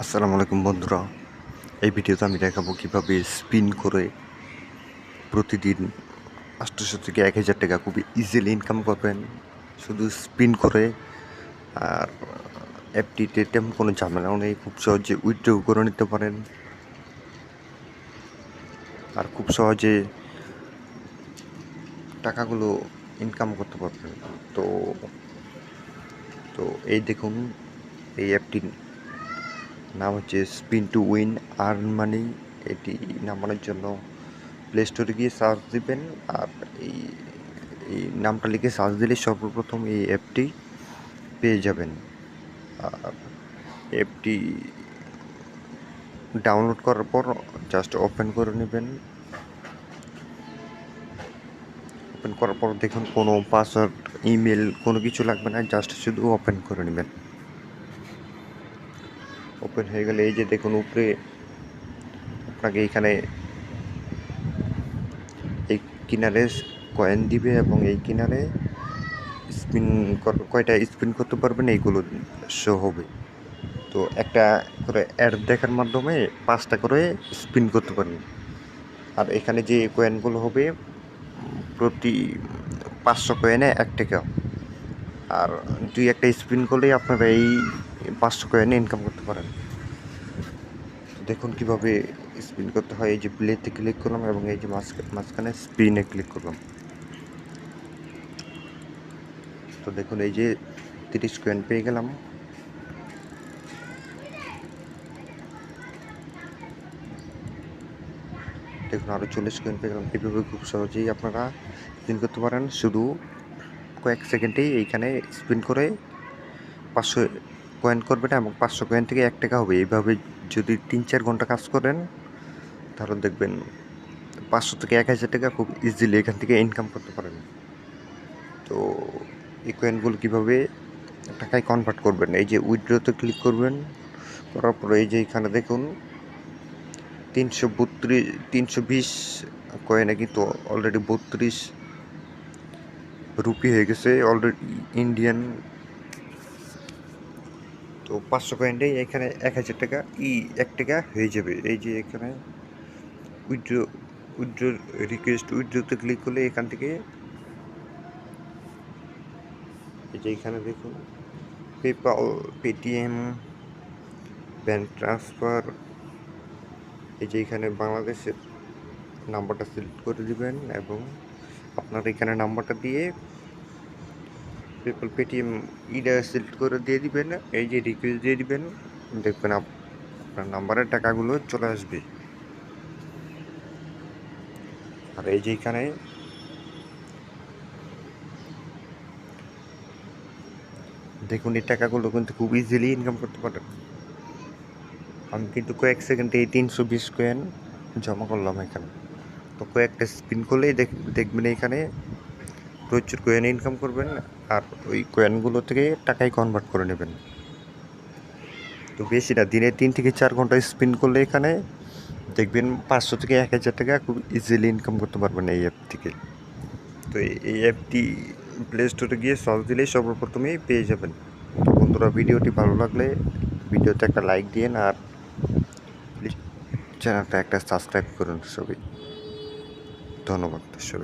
আসসালামু আলাইকুম বন্ধুরা। এই ভিডিওতে আমি দেখাবো কিভাবে স্পিন করে প্রতিদিন 800 থেকে 1000 টাকা খুবই ইজিলি ইনকাম করবেন শুধু স্পিন করে। আর অ্যাপটিতে তেমন কোনো ঝামেলাও নেই, খুব সহজে উইথড্র করে নিতে পারেন আর খুব সহজে টাকাগুলো ইনকাম করতে পারবেন। তো তো এই দেখুন, এই অ্যাপটির নাম হচ্ছে spin to win earn money. এটি নামানোর জন্য প্লে স্টোরে গিয়ে সার্চ দিবেন আর এই এই নামটা লিখে সার্চ দিলে সর্বপ্রথম এই অ্যাপটি পেয়ে যাবেন। আর অ্যাপটি ডাউনলোড করার পর জাস্ট ওপেন করে নেবেন। ওপেন করার পর দেখুন কোনো পাসওয়ার্ড, ইমেল কোনো কিছু লাগবে না, জাস্ট শুধু ওপেন করে নেবেন। ওপেন হয়ে গেলে এই যে দেখুন উপরে আপনাকে এখানে এই কিনারে কয়েন দিবে এবং এই কিনারে স্পিন কয়টা স্পিন করতে পারবেন এইগুলো শো হবে। তো একটা করে অ্যাড দেখার মাধ্যমে 5টা করে স্পিন করতে পারবেন। আর এখানে যে কয়েনগুলো হবে প্রতি 500 কয়েনে 1 টাকা। আর একটা স্পিন করলেই আপনারা এই 500 কয়েনে ইনকাম করতে পারেন। দেখুন কিভাবে স্পিন করতে হয়। এই যে প্লেতে ক্লিক করলাম এবং এই যে মাঝখানে স্পিনে ক্লিক করলাম। তো দেখুন এই যে 30 কয়েন পেয়ে গেলাম। দেখুন আরও 40 কয়েন পেয়ে গেলাম। এইভাবে খুব সহজেই আপনারা স্পিন করতে পারেন। শুধু কয়েক সেকেন্ডেই এইখানে স্পিন করে 500 কয়েন করবেন এবং 500 কয়েন থেকে 1 টাকা হবে। এইভাবে যদি 3-4 ঘন্টা কাজ করেন তাহলে দেখবেন 500 থেকে 1000 টাকা খুব ইজিলি এখান থেকে ইনকাম করতে পারেন। তো এই কয়েনগুলো কীভাবে টাকায় কনভার্ট করবেন, এই যে উইথড্রতে ক্লিক করবেন, করার পরে এই যে এখানে দেখুন 320 কয়েনে কিন্তু অলরেডি 32 রুপি হয়ে গেছে অলরেডি ইন্ডিয়ান। তো 500 কয়েনটাই এখানে 1000 টাকা 1 টাকা হয়ে যাবে। এই যে এখানে উইথড্র উইথড্র রিকোয়েস্ট উইথড্রতে ক্লিক করলে এখান থেকে এই যে এখানে দেখুন পেপাল, পেটিএম, ব্যাংক ট্রান্সফার, এই যে এখানে বাংলাদেশের নাম্বারটা সিলেক্ট করে দিবেন এবং আপনার এখানে নাম্বারটা দিয়ে পেপাল, পেটিএম ইটা সিলেক্ট করে দিয়ে দিবেন। এই যে রিকোয়েস্ট দিয়ে দিবেন, দেখবেন আপনার নাম্বারের টাকাগুলো চলে আসবে। আর এই যে এখানে দেখুন এই টাকাগুলো কিন্তু খুব ইজিলি ইনকাম করতে পারেন। আমি কিন্তু কয়েক সেকেন্ডে এই 320 কয়েন জমা করলাম এখানে। তো কয়েকটা স্পিন করলেই দেখবেন এখানে প্রচুর কয়েন ইনকাম করবেন আর ওই কয়েনগুলো থেকে টাকায় কনভার্ট করে নেবেন। তো বেশি না, দিনে 3 থেকে 4 ঘন্টা স্পিন করলে এখানে দেখবেন 500 থেকে 1000 টাকা খুব ইজিলি ইনকাম করতে পারবেন এই অ্যাপ থেকে। তো এই অ্যাপটি প্লে স্টোরে গিয়ে সার্চ দিলেই সর্বপ্রথমেই পেয়ে যাবেন। তো বন্ধুরা, ভিডিওটি ভালো লাগলে ভিডিওতে একটা লাইক দিন আর প্লিজ চ্যানেলটা একটা সাবস্ক্রাইব করুন সবাই। ধন্যবাদ সবাই।